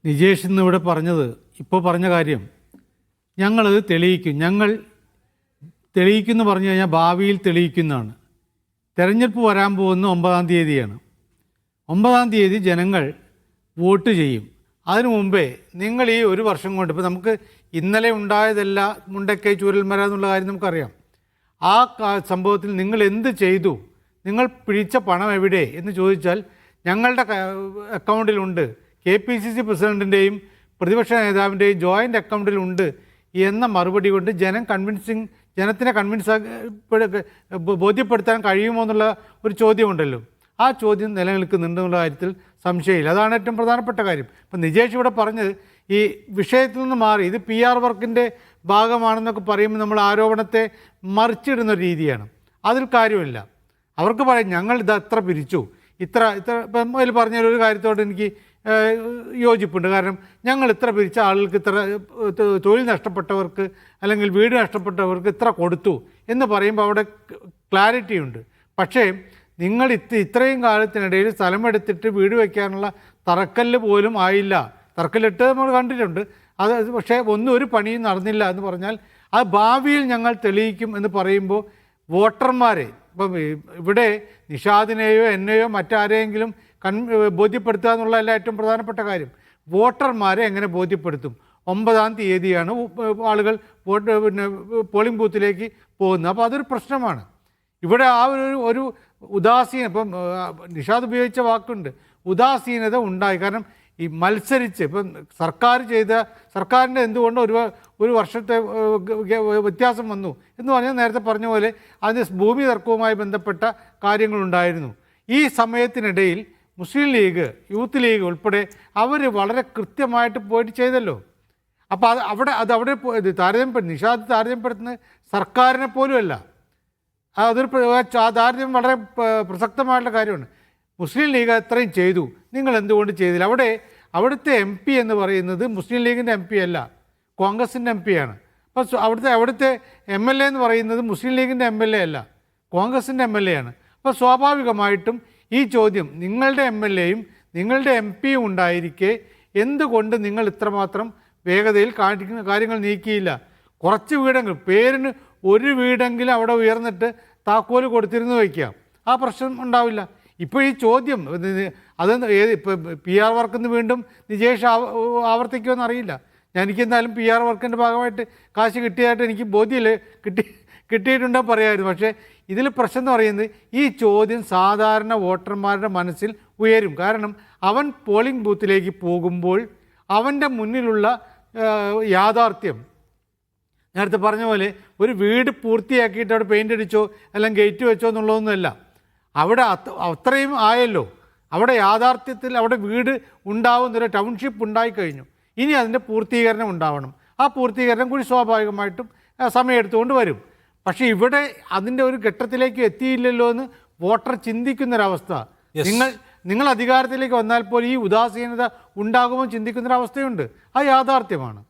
നിജേഷ് ഇന്നിവിടെ പറഞ്ഞത്, ഇപ്പോൾ പറഞ്ഞ കാര്യം ഞങ്ങളത് തെളിയിക്കും. ഞങ്ങൾ തെളിയിക്കുമെന്ന് പറഞ്ഞു കഴിഞ്ഞാൽ ഭാവിയിൽ തെളിയിക്കുന്നതാണ്. തെരഞ്ഞെടുപ്പ് വരാൻ പോകുന്ന 9-ാം തീയതിയാണ്. 9-ാം തീയതി ജനങ്ങൾ വോട്ട് ചെയ്യും. അതിനു മുമ്പേ നിങ്ങൾ ഈ ഒരു വർഷം കൊണ്ട്, ഇപ്പോൾ നമുക്ക് ഇന്നലെ ഉണ്ടായതല്ല മുണ്ടക്കൈ ചൂരൽമല എന്നുള്ള കാര്യം നമുക്കറിയാം. ആ സംഭവത്തിൽ നിങ്ങൾ എന്ത് ചെയ്തു, നിങ്ങൾ പിടിച്ച പണം എവിടെ എന്ന് ചോദിച്ചാൽ ഞങ്ങളുടെ അക്കൗണ്ടിലുണ്ട്, KPCC പ്രസിഡൻറ്റിൻ്റെയും പ്രതിപക്ഷ നേതാവിൻ്റെയും ജോയിൻ്റ് അക്കൗണ്ടിലുണ്ട് എന്ന മറുപടി കൊണ്ട് ജനത്തിനെ ബോധ്യപ്പെടുത്താൻ കഴിയുമോ എന്നുള്ള ഒരു ചോദ്യമുണ്ടല്ലോ. ആ ചോദ്യം നിലനിൽക്കുന്നുണ്ടെന്നുള്ള കാര്യത്തിൽ സംശയമില്ല. അതാണ് ഏറ്റവും പ്രധാനപ്പെട്ട കാര്യം. ഇപ്പം നിജേഷ് ഇവിടെ പറഞ്ഞത് ഈ വിഷയത്തിൽ നിന്ന് മാറി ഇത് PR വർക്കിൻ്റെ ഭാഗമാണെന്നൊക്കെ പറയുമ്പോൾ നമ്മൾ ആരോപണത്തെ മറിച്ചിടുന്ന രീതിയാണ്. അതിൽ കാര്യമില്ല. അവർക്ക് പറയും ഞങ്ങൾ ഇത് അത്ര പിരിച്ചു, ഇത്ര ഇപ്പം അതിൽ പറഞ്ഞ ഒരു കാര്യത്തോട് എനിക്ക് യോജിപ്പുണ്ട്. കാരണം ഞങ്ങൾ ഇത്ര പിരിച്ച ആളുകൾക്ക് ഇത്ര, തൊഴിൽ നഷ്ടപ്പെട്ടവർക്ക് അല്ലെങ്കിൽ വീട് നഷ്ടപ്പെട്ടവർക്ക് ഇത്ര കൊടുത്തു എന്ന് പറയുമ്പോൾ അവിടെ ക്ലാരിറ്റി ഉണ്ട്. പക്ഷേ നിങ്ങൾ ഇത്രയും കാലത്തിനിടയിൽ സ്ഥലമെടുത്തിട്ട് വീട് വയ്ക്കാനുള്ള തറക്കല്ല് പോലും ആയില്ല. തറക്കല്ലിട്ട് നമ്മൾ കണ്ടിട്ടുണ്ട്. അത് പക്ഷേ ഒരു പണിയും നടന്നില്ല എന്ന് പറഞ്ഞാൽ അത് ഭാവിയിൽ ഞങ്ങൾ തെളിയിക്കും എന്ന് പറയുമ്പോൾ വോട്ടർമാരെ, ഇപ്പം ഇവിടെ നിഷാദിനെയോ എന്നെയോ മറ്റാരെയെങ്കിലും ബോധ്യപ്പെടുത്തുക എന്നുള്ളതല്ല ഏറ്റവും പ്രധാനപ്പെട്ട കാര്യം. വോട്ടർമാരെ എങ്ങനെ ബോധ്യപ്പെടുത്തും? 9-ാം തീയതിയാണ് ആളുകൾ പോളിംഗ് ബൂത്തിലേക്ക് പോകുന്നത്. അപ്പോൾ അതൊരു പ്രശ്നമാണ്. ഇവിടെ ആ ഒരു ഉദാസീന, ഇപ്പം നിഷാദ് ഉപയോഗിച്ച വാക്കുണ്ട്, ഉദാസീനത ഉണ്ടായി. കാരണം ഈ മത്സരിച്ച് ഇപ്പം സർക്കാരിൻ്റെ എന്തുകൊണ്ട് ഒരു വർഷത്തെ വ്യത്യാസം വന്നു എന്ന് പറഞ്ഞാൽ നേരത്തെ പറഞ്ഞ പോലെ അതിന് ഭൂമി തർക്കവുമായി ബന്ധപ്പെട്ട കാര്യങ്ങളുണ്ടായിരുന്നു. ഈ സമയത്തിനിടയിൽ മുസ്ലിം ലീഗ്, യൂത്ത് ലീഗ് ഉൾപ്പെടെ അവർ വളരെ കൃത്യമായിട്ട് പോയിട്ട് ചെയ്തല്ലോ. അപ്പോൾ അവിടെ നിഷാദ് താരതമ്യപ്പെടുത്തുന്നത് സർക്കാരിനെ പോലുമല്ല. അതൊരു താരതമ്യം വളരെ പ്രസക്തമായിട്ടുള്ള കാര്യമാണ്. മുസ്ലിം ലീഗ് അത്രയും ചെയ്തു, നിങ്ങൾ എന്തുകൊണ്ട് ചെയ്തില്ല? അവിടുത്തെ MP എന്ന് പറയുന്നത് മുസ്ലിം ലീഗിൻ്റെ MP അല്ല, കോൺഗ്രസിൻ്റെ MP ആണ്. അപ്പോൾ അവിടുത്തെ MLA എന്ന് പറയുന്നത് മുസ്ലിം ലീഗിൻ്റെ MLA അല്ല, കോൺഗ്രസിൻ്റെ MLA ആണ്. അപ്പോൾ സ്വാഭാവികമായിട്ടും ഈ ചോദ്യം, നിങ്ങളുടെ MLAയും നിങ്ങളുടെ MPയും ഉണ്ടായിരിക്കെ എന്തുകൊണ്ട് നിങ്ങൾ ഇത്രമാത്രം വേഗതയിൽ കാര്യങ്ങൾ നീക്കിയില്ല? കുറച്ച് വീടെങ്കിലും, പേരിന് ഒരു വീടെങ്കിലും അവിടെ ഉയർന്നിട്ട് താക്കോല് കൊടുത്തിരുന്നു വയ്ക്കാം, ആ പ്രശ്നം ഉണ്ടാവില്ല. ഇപ്പോൾ ഈ ചോദ്യം അത് ഇപ്പോൾ PR വർക്കെന്ന് വീണ്ടും നിജേഷ് ആവർത്തിക്കുമെന്ന് അറിയില്ല. എനിക്കെന്തായാലും PR വർക്കിൻ്റെ ഭാഗമായിട്ട് കാശ് കിട്ടിയതായിട്ട് എനിക്ക് ബോധ്യമില്ല, കിട്ടിയിട്ടുണ്ടെന്ന് പറയാമായിരുന്നു. പക്ഷേ ഇതിൽ പ്രശ്നം എന്ന് പറയുന്നത് ഈ ചോദ്യം സാധാരണ വോട്ടർമാരുടെ മനസ്സിൽ ഉയരും. കാരണം അവൻ പോളിംഗ് ബൂത്തിലേക്ക് പോകുമ്പോൾ അവൻ്റെ മുന്നിലുള്ള യാഥാർത്ഥ്യം, നേരത്തെ പറഞ്ഞ പോലെ ഒരു വീട് പൂർത്തിയാക്കിയിട്ട് അവിടെ പെയിൻ്റ് അടിച്ചോ അല്ലെങ്കിൽ ഗേറ്റ് വെച്ചോ എന്നുള്ളതൊന്നുമല്ല. അവിടെ അത്രയും ആയല്ലോ. അവിടെ യാഥാർത്ഥ്യത്തിൽ അവിടെ വീട് ഉണ്ടാവുന്നൊരു ടൗൺഷിപ്പ് ഉണ്ടായിക്കഴിഞ്ഞു. ഇനി അതിൻ്റെ പൂർത്തീകരണം ഉണ്ടാവണം. ആ പൂർത്തീകരണം കൂടി സ്വാഭാവികമായിട്ടും സമയമെടുത്തുകൊണ്ട് വരും. പക്ഷേ ഇവിടെ അതിൻ്റെ ഒരു ഘട്ടത്തിലേക്ക് എത്തിയില്ലല്ലോ എന്ന് വോട്ടർ ചിന്തിക്കുന്നൊരവസ്ഥ. നിങ്ങൾ അധികാരത്തിലേക്ക് വന്നാൽ പോലും ഈ ഉദാസീനത ഉണ്ടാകുമ്പോൾ ചിന്തിക്കുന്നൊരവസ്ഥയുണ്ട്. അത് യാഥാർത്ഥ്യമാണ്.